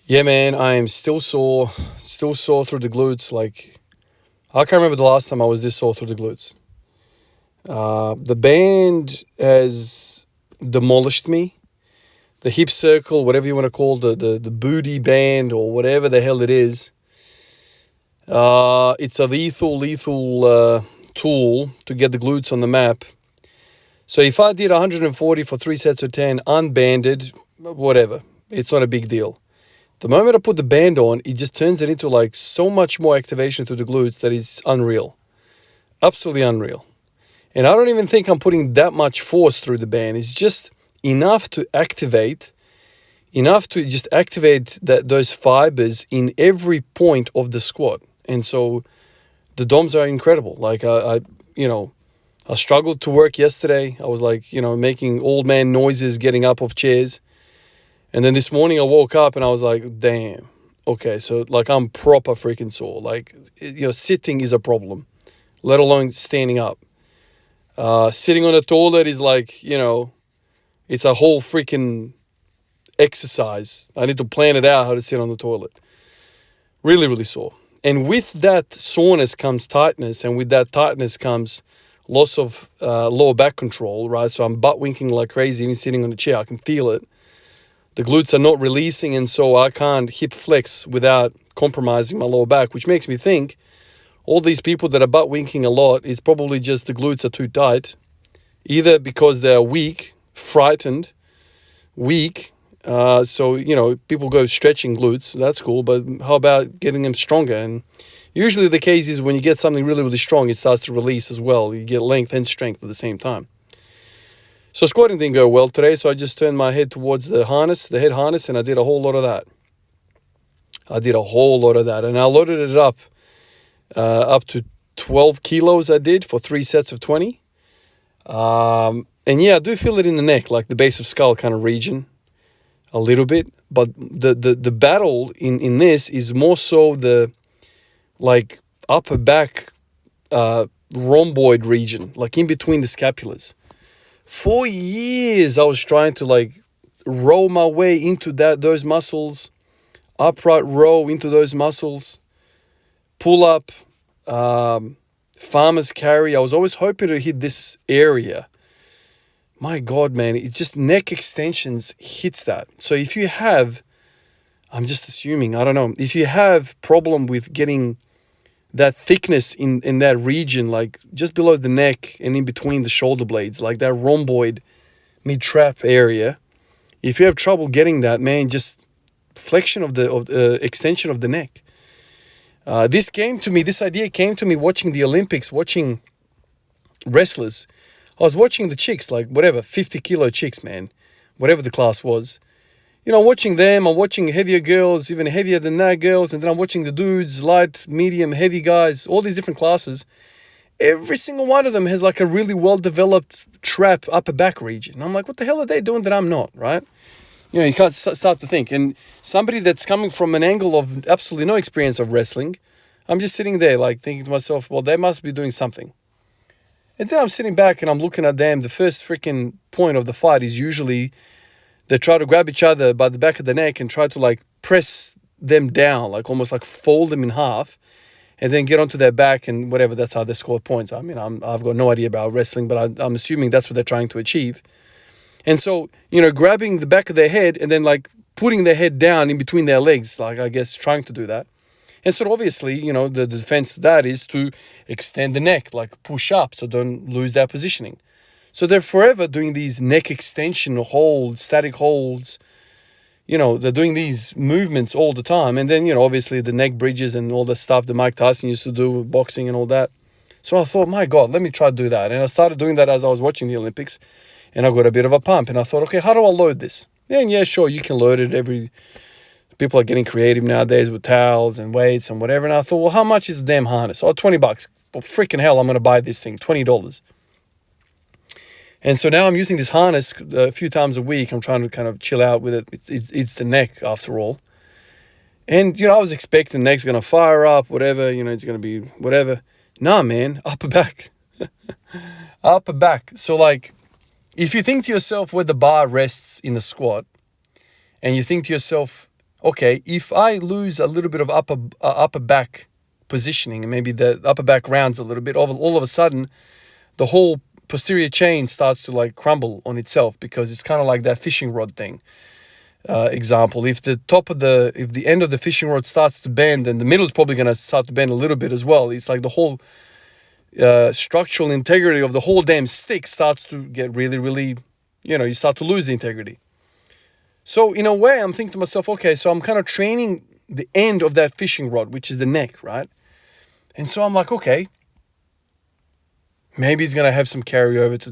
Yeah, man, I am still sore through the glutes. Like, I can't remember the last time I was this sore through the glutes. The band has demolished me. The hip circle, whatever you want to call the booty band or whatever the hell it is. It's a lethal tool to get the glutes on the map. So if I did 140 for 3 sets of 10, unbanded, whatever, it's not a big deal. The moment I put the band on, it just turns it into like so much more activation through the glutes that is unreal. Absolutely unreal. And I don't even think I'm putting that much force through the band. It's just enough to just activate those fibers in every point of the squat. And so the DOMs are incredible. Like I struggled to work yesterday. I was like, making old man noises getting up off chairs. And then this morning I woke up and I was like, damn, okay, so like I'm proper freaking sore. Like, sitting is a problem, let alone standing up. Sitting on the toilet is like, it's a whole freaking exercise. I need to plan it out how to sit on the toilet. Really, really sore. And with that soreness comes tightness, and with that tightness comes loss of lower back control, right? So I'm butt winking like crazy, even sitting on the chair. I can feel it. The glutes are not releasing, and so I can't hip flex without compromising my lower back, which makes me think all these people that are butt winking a lot is probably just the glutes are too tight, either because they're weak, frightened, weak. So, people go stretching glutes. That's cool, but how about getting them stronger? And usually the case is when you get something really, really strong, it starts to release as well. You get length and strength at the same time. So squatting didn't go well today, so I just turned my head towards the head harness, and I did a whole lot of that. And I loaded it up to 12 kilos I did for 3 sets of 20. And yeah, I do feel it in the neck, like the base of skull kind of region, a little bit. But the battle in this is more so the, like, upper back rhomboid region, like in between the scapulars. For years, I was trying to like roll my way into those muscles, upright row into those muscles, pull up, farmer's carry. I was always hoping to hit this area. My God, man, it's just neck extensions hits that. So if you have, I'm just assuming, I don't know, if you have problem with getting that thickness in that region, like just below the neck and in between the shoulder blades, like that rhomboid mid-trap area, if you have trouble getting that, man, just flexion of the extension of the neck. This idea came to me watching the Olympics, watching wrestlers. I was watching the chicks, like whatever, 50 kilo chicks, man, whatever the class was. Watching them, I'm watching heavier girls, even heavier than that girls, and then I'm watching the dudes, light, medium, heavy guys, all these different classes. Every single one of them has like a really well-developed trap upper back region. And I'm like, what the hell are they doing that I'm not, right? You can't start to think. And somebody that's coming from an angle of absolutely no experience of wrestling, I'm just sitting there like thinking to myself, well, they must be doing something. And then I'm sitting back and I'm looking at them. The first freaking point of the fight is usually they try to grab each other by the back of the neck and try to like press them down, like almost like fold them in half and then get onto their back and whatever. That's how they score points. I mean, I've got no idea about wrestling, but I'm assuming that's what they're trying to achieve. And so, grabbing the back of their head and then like putting their head down in between their legs, like I guess trying to do that. And so obviously, the defense to that is to extend the neck, like push up so don't lose that positioning. So they're forever doing these neck extension holds, static holds. They're doing these movements all the time. And then, obviously the neck bridges and all the stuff that Mike Tyson used to do with boxing and all that. So I thought, my God, let me try to do that. And I started doing that as I was watching the Olympics. And I got a bit of a pump. And I thought, okay, how do I load this? And yeah, sure, you can load it. People are getting creative nowadays with towels and weights and whatever. And I thought, well, how much is the damn harness? Oh, $20. Well, freaking hell, I'm going to buy this thing, $20. And so now I'm using this harness a few times a week. I'm trying to kind of chill out with it. It's the neck, after all. And, I was expecting the neck's going to fire up, whatever. It's going to be whatever. Nah, man, upper back. Upper back. So, like, if you think to yourself where the bar rests in the squat, and you think to yourself, okay, if I lose a little bit of upper back positioning, and maybe the upper back rounds a little bit, all of a sudden, the whole posterior chain starts to like crumble on itself, because it's kind of like that fishing rod thing. Example, if the end of the fishing rod starts to bend, and the middle is probably going to start to bend a little bit as well. It's like the whole structural integrity of the whole damn stick starts to get really, really, you start to lose the integrity. So in a way, I'm thinking to myself, okay, so I'm kind of training the end of that fishing rod, which is the neck, right? And so I'm like, okay, maybe it's gonna have some carryover to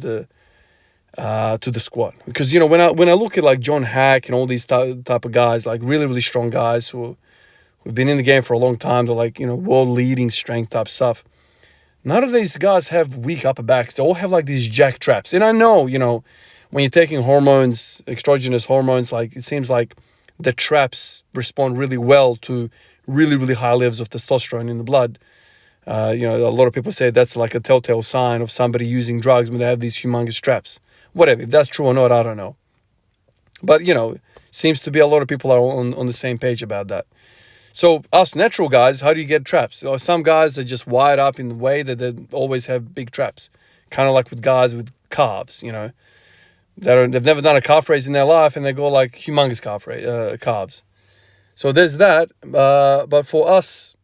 the squat, because when I look at like John Hack and all these type of guys, like really, really strong guys who've been in the game for a long time, they're like world leading strength type stuff. None of these guys have weak upper backs. They all have like these jack traps. And I know, when you're taking hormones, exogenous hormones, like it seems like the traps respond really well to really, really high levels of testosterone in the blood. A lot of people say that's like a telltale sign of somebody using drugs when they have these humongous traps. Whatever, if that's true or not, I don't know. But, seems to be a lot of people are on the same page about that. So us natural guys, how do you get traps? Some guys are just wired up in the way that they always have big traps. Kind of like with guys with calves, they've never done a calf raise in their life, and they go like humongous calves. So there's that. But for us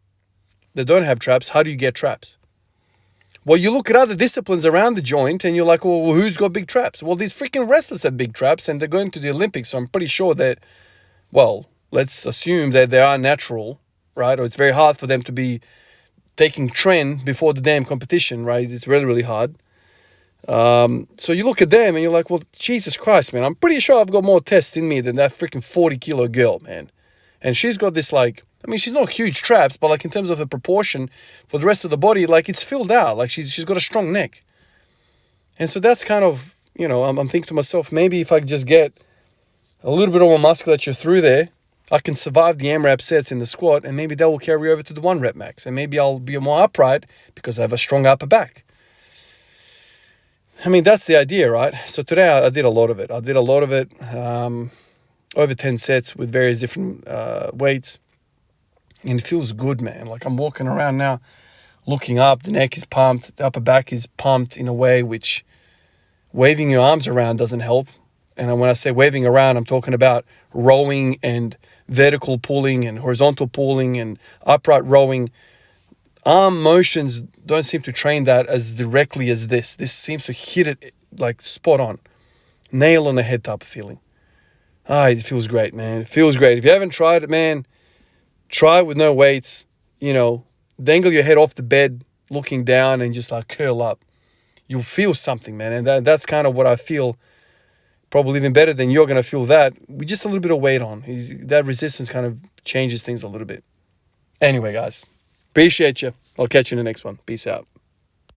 that don't have traps, how do you get traps? Well, you look at other disciplines around the joint, and you're like, well, who's got big traps? Well, these freaking wrestlers have big traps, and they're going to the Olympics, so I'm pretty sure that, well, let's assume that they are natural, right? Or it's very hard for them to be taking trend before the damn competition, right? It's really, really hard. So you look at them and you're like, well, Jesus Christ, man, I'm pretty sure I've got more tests in me than that freaking 40-kilo girl, man. And she's got this she's not huge traps, but like in terms of a proportion for the rest of the body, like it's filled out. Like she's got a strong neck. And so that's kind of, I'm thinking to myself, maybe if I just get a little bit of more musculature through there, I can survive the AMRAP sets in the squat, and maybe that will carry over to the 1 rep max. And maybe I'll be more upright because I have a strong upper back. I mean, that's the idea, right? So today I did a lot of it. Over 10 sets with various different weights. And it feels good, man. Like I'm walking around now, looking up, the neck is pumped, the upper back is pumped in a way which waving your arms around doesn't help. And when I say waving around, I'm talking about rowing and vertical pulling and horizontal pulling and upright rowing. Arm motions don't seem to train that as directly as this. This seems to hit it like spot on. Nail on the head type of feeling. It feels great, man. It feels great. If you haven't tried it, man, try it with no weights. Dangle your head off the bed, looking down, and just like curl up. You'll feel something, man. And that's kind of what I feel. Probably even better than you're going to feel that with just a little bit of weight on. That resistance kind of changes things a little bit. Anyway, guys, appreciate you. I'll catch you in the next one. Peace out.